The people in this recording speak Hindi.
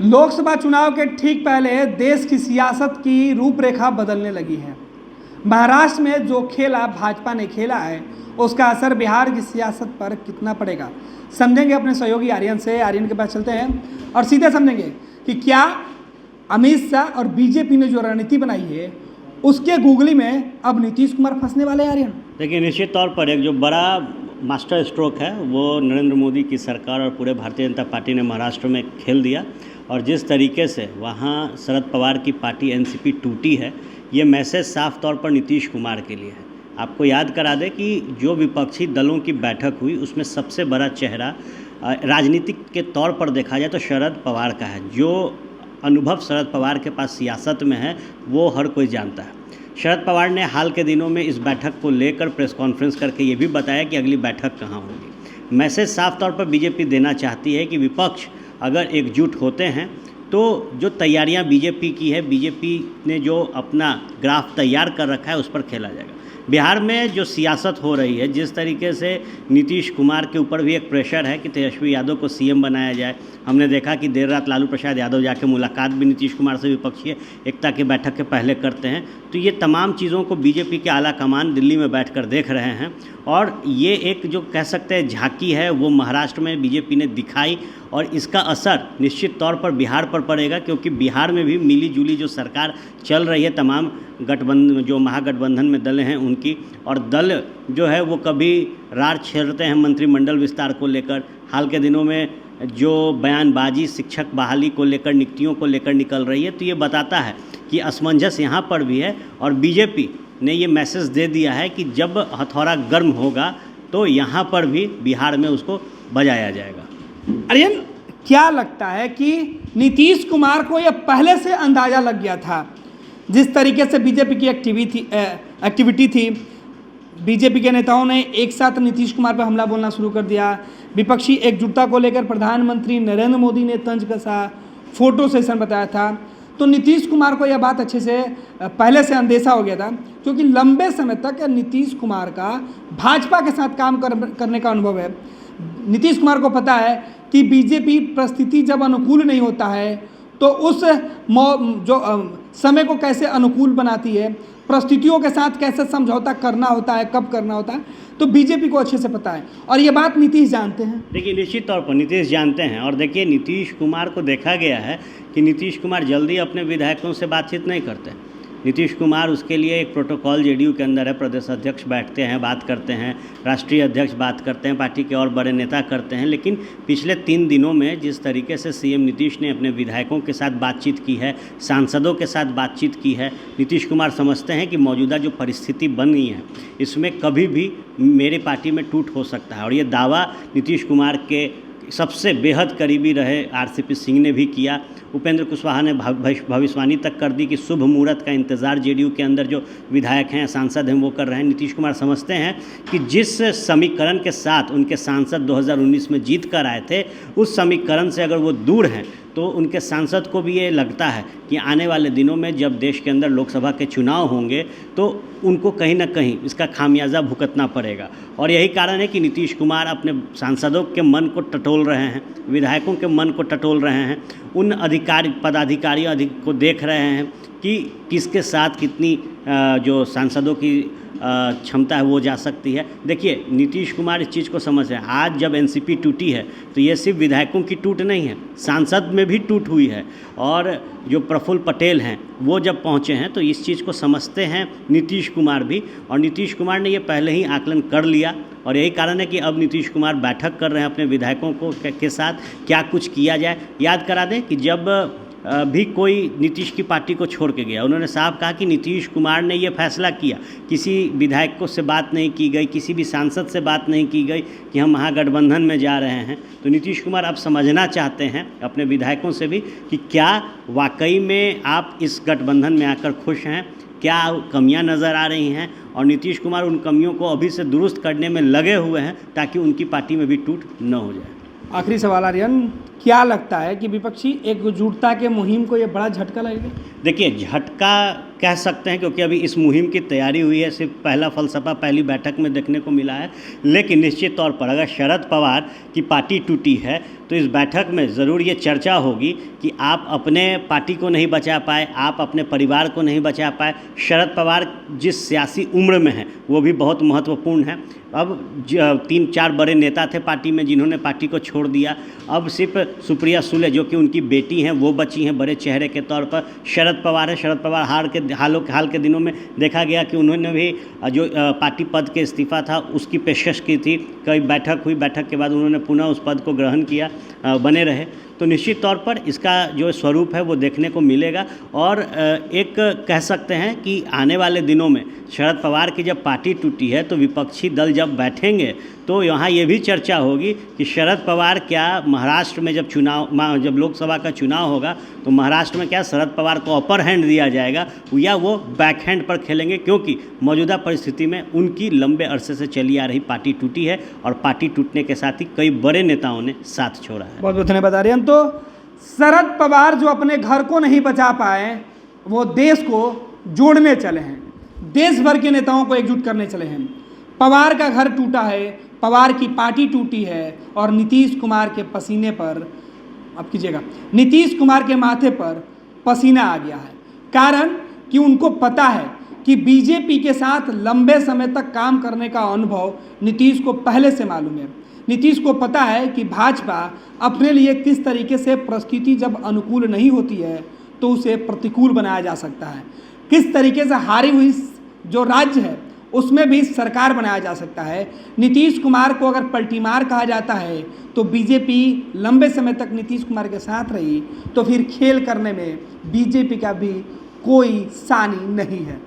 लोकसभा चुनाव के ठीक पहले देश की सियासत की रूपरेखा बदलने लगी है। महाराष्ट्र में जो खेला भाजपा ने खेला है, उसका असर बिहार की सियासत पर कितना पड़ेगा, समझेंगे अपने सहयोगी आर्यन से। आर्यन के पास चलते हैं और सीधे समझेंगे कि क्या अमित शाह और बीजेपी ने जो रणनीति बनाई है, उसके गूगली में अब नीतीश कुमार फंसने वाले हैं। आर्यन, देखिए, निश्चित तौर पर एक जो बड़ा मास्टर स्ट्रोक है वो नरेंद्र मोदी की सरकार और पूरे भारतीय जनता पार्टी ने महाराष्ट्र में खेल दिया। और जिस तरीके से वहाँ शरद पवार की पार्टी एनसीपी टूटी है, ये मैसेज साफ तौर पर नीतीश कुमार के लिए है। आपको याद करा दें कि जो विपक्षी दलों की बैठक हुई उसमें सबसे बड़ा चेहरा राजनीतिक के तौर पर देखा जाए तो शरद पवार का है। जो अनुभव शरद पवार के पास सियासत में है वो हर कोई जानता है। शरद पवार ने हाल के दिनों में इस बैठक को लेकर प्रेस कॉन्फ्रेंस करके ये भी बताया कि अगली बैठक कहाँ होगी। मैसेज साफ तौर पर बीजेपी देना चाहती है कि विपक्ष अगर एकजुट होते हैं तो जो तैयारियां बीजेपी की है, बीजेपी ने जो अपना ग्राफ तैयार कर रखा है उस पर खेला जाएगा। बिहार में जो सियासत हो रही है, जिस तरीके से नीतीश कुमार के ऊपर भी एक प्रेशर है कि तेजस्वी यादव को सीएम बनाया जाए। हमने देखा कि देर रात लालू प्रसाद यादव जाके मुलाकात भी नीतीश कुमार से विपक्षीय एकता की बैठक के पहले करते हैं। तो ये तमाम चीज़ों को बीजेपी के आला कमान दिल्ली में बैठकर देख रहे हैं और ये एक जो कह सकते हैं झांकी है वो महाराष्ट्र में बीजेपी ने दिखाई और इसका असर निश्चित तौर पर बिहार पर पड़ेगा, क्योंकि बिहार में भी मिली जुली जो सरकार चल रही है तमाम गठबंधन जो महागठबंधन में दल हैं उनकी, और दल जो है वो कभी रार छेड़ते हैं मंत्रिमंडल विस्तार को लेकर। हाल के दिनों में जो बयानबाजी शिक्षक बहाली को लेकर, नियुक्तियों को लेकर निकल रही है, तो ये बताता है कि असमंजस यहाँ पर भी है। और बीजेपी ने ये मैसेज दे दिया है कि जब हथौड़ा गर्म होगा तो यहाँ पर भी बिहार में उसको बजाया जाएगा। आर्यन, क्या लगता है कि नीतीश कुमार को यह पहले से अंदाज़ा लग गया था? जिस तरीके से बीजेपी की एक्टिविटी थी, बीजेपी के नेताओं ने एक साथ नीतीश कुमार पर हमला बोलना शुरू कर दिया। विपक्षी एकजुटता को लेकर प्रधानमंत्री नरेंद्र मोदी ने तंज कसा, फोटो सेशन बताया था। तो नीतीश कुमार को यह बात अच्छे से पहले से अंदेशा हो गया था, क्योंकि लंबे समय तक नीतीश कुमार का भाजपा के साथ काम करने का अनुभव है। नीतीश कुमार को पता है कि बीजेपी परिस्थिति जब अनुकूल नहीं होता है तो उस समय को कैसे अनुकूल बनाती है, परिस्थितियों के साथ कैसे समझौता करना होता है, कब करना होता है, तो बीजेपी को अच्छे से पता है और ये बात नीतीश जानते हैं। देखिए, निश्चित तौर पर नीतीश जानते हैं। और देखिए, नीतीश कुमार को देखा गया है कि नीतीश कुमार जल्दी अपने विधायकों से बातचीत नहीं करते। नीतीश कुमार उसके लिए एक प्रोटोकॉल जेडीयू के अंदर है, प्रदेश अध्यक्ष बैठते हैं, बात करते हैं, राष्ट्रीय अध्यक्ष बात करते हैं, पार्टी के और बड़े नेता करते हैं। लेकिन पिछले 3 दिनों में जिस तरीके से सीएम नीतीश ने अपने विधायकों के साथ बातचीत की है, सांसदों के साथ बातचीत की है, नीतीश कुमार समझते हैं कि मौजूदा जो परिस्थिति बन गई है इसमें कभी भी मेरी पार्टी में टूट हो सकता है। और ये दावा नीतीश कुमार के सबसे बेहद करीबी रहे आरसीपी सिंह ने भी किया। उपेंद्र कुशवाहा ने भविष्यवाणी तक कर दी कि शुभ मुहूर्त का इंतजार जेडीयू के अंदर जो विधायक हैं, सांसद हैं, वो कर रहे हैं। नीतीश कुमार समझते हैं कि जिस समीकरण के साथ उनके सांसद 2019 में जीत कर आए थे, उस समीकरण से अगर वो दूर हैं तो उनके सांसद को भी ये लगता है कि आने वाले दिनों में जब देश के अंदर लोकसभा के चुनाव होंगे तो उनको कहीं ना कहीं इसका खामियाजा भुगतना पड़ेगा। और यही कारण है कि नीतीश कुमार अपने सांसदों के मन को टटोल रहे हैं, विधायकों के मन को टटोल रहे हैं, उन पदाधिकारियों को देख रहे हैं कि किसके साथ कितनी जो सांसदों की क्षमता है वो जा सकती है। देखिए, नीतीश कुमार इस चीज़ को समझ रहे हैं। आज जब एनसीपी टूटी है तो ये सिर्फ विधायकों की टूट नहीं है, सांसद में भी टूट हुई है। और जो प्रफुल्ल पटेल हैं वो जब पहुँचे हैं तो इस चीज़ को समझते हैं नीतीश कुमार भी, और नीतीश कुमार ने ये पहले ही आकलन कर लिया। और यही कारण है कि अब नीतीश कुमार बैठक कर रहे हैं अपने विधायकों के साथ क्या कुछ किया जाए। याद करा दें कि जब भी कोई नीतीश की पार्टी को छोड़ के गया, उन्होंने साफ कहा कि नीतीश कुमार ने ये फैसला किया, किसी विधायक से बात नहीं की गई, किसी भी सांसद से बात नहीं की गई कि हम महागठबंधन में जा रहे हैं। तो नीतीश कुमार अब समझना चाहते हैं अपने विधायकों से भी कि क्या वाकई में आप इस गठबंधन में आकर खुश हैं, क्या कमियां नज़र आ रही हैं, और नीतीश कुमार उन कमियों को अभी से दुरुस्त करने में लगे हुए हैं ताकि उनकी पार्टी में भी टूट न हो जाए। आखिरी सवाल आर्यन, क्या लगता है कि विपक्षी एकजुटता के मुहिम को ये बड़ा झटका लगेगा? देखिए, झटका कह सकते हैं क्योंकि अभी इस मुहिम की तैयारी हुई है, सिर्फ पहला फलसफा पहली बैठक में देखने को मिला है। लेकिन निश्चित तौर पर अगर शरद पवार की पार्टी टूटी है तो इस बैठक में ज़रूर ये चर्चा होगी कि आप अपने पार्टी को नहीं बचा पाए, आप अपने परिवार को नहीं बचा पाए। शरद पवार जिस सियासी उम्र में हैं वो भी बहुत महत्वपूर्ण है। अब 3-4 बड़े नेता थे पार्टी में जिन्होंने पार्टी को छोड़ दिया। अब सिर्फ सुप्रिया सुले जो कि उनकी बेटी हैं वो बची हैं बड़े चेहरे के तौर पर। शरद पवार है, शरद पवार हाल के दिनों में देखा गया कि उन्होंने भी जो पार्टी पद के इस्तीफ़ा था उसकी पेशकश की थी। कई बैठक हुई, बैठक के बाद उन्होंने पुनः उस पद को ग्रहण किया, बने रहे। तो निश्चित तौर पर इसका जो स्वरूप है वो देखने को मिलेगा। और एक कह सकते हैं कि आने वाले दिनों में शरद पवार की जब पार्टी टूटी है तो विपक्षी दल जब बैठेंगे तो यहाँ ये भी चर्चा होगी कि शरद पवार क्या महाराष्ट्र में जब लोकसभा का चुनाव होगा तो महाराष्ट्र में क्या शरद पवार को अपर हैंड दिया जाएगा या वो बैक हैंड पर खेलेंगे, क्योंकि मौजूदा परिस्थिति में उनकी लंबे अरसे से चली आ रही पार्टी टूटी है और पार्टी टूटने के साथ ही कई बड़े नेताओं ने साथ छोड़ा है। बहुत बहुत धन्यवाद आर्यन। तो शरद पवार जो अपने घर को नहीं बचा पाए वो देश को जोड़ने चले हैं, देश भर के नेताओं को एकजुट करने चले हैं। पवार का घर टूटा है, पवार की पार्टी टूटी है और नीतीश कुमार के पसीने पर, अब कीजिएगा, नीतीश कुमार के माथे पर पसीना आ गया है। कारण कि उनको पता है कि बीजेपी के साथ लंबे समय तक काम करने का अनुभव नीतीश को पहले से मालूम है। नीतीश को पता है कि भाजपा अपने लिए किस तरीके से परिस्थिति जब अनुकूल नहीं होती है तो उसे प्रतिकूल बनाया जा सकता है, किस तरीके से हारी हुई जो राज्य है उसमें भी सरकार बनाया जा सकता है। नीतीश कुमार को अगर पलटीमार कहा जाता है तो बीजेपी लंबे समय तक नीतीश कुमार के साथ रही तो फिर खेल करने में बीजेपी का भी कोई सानी नहीं है।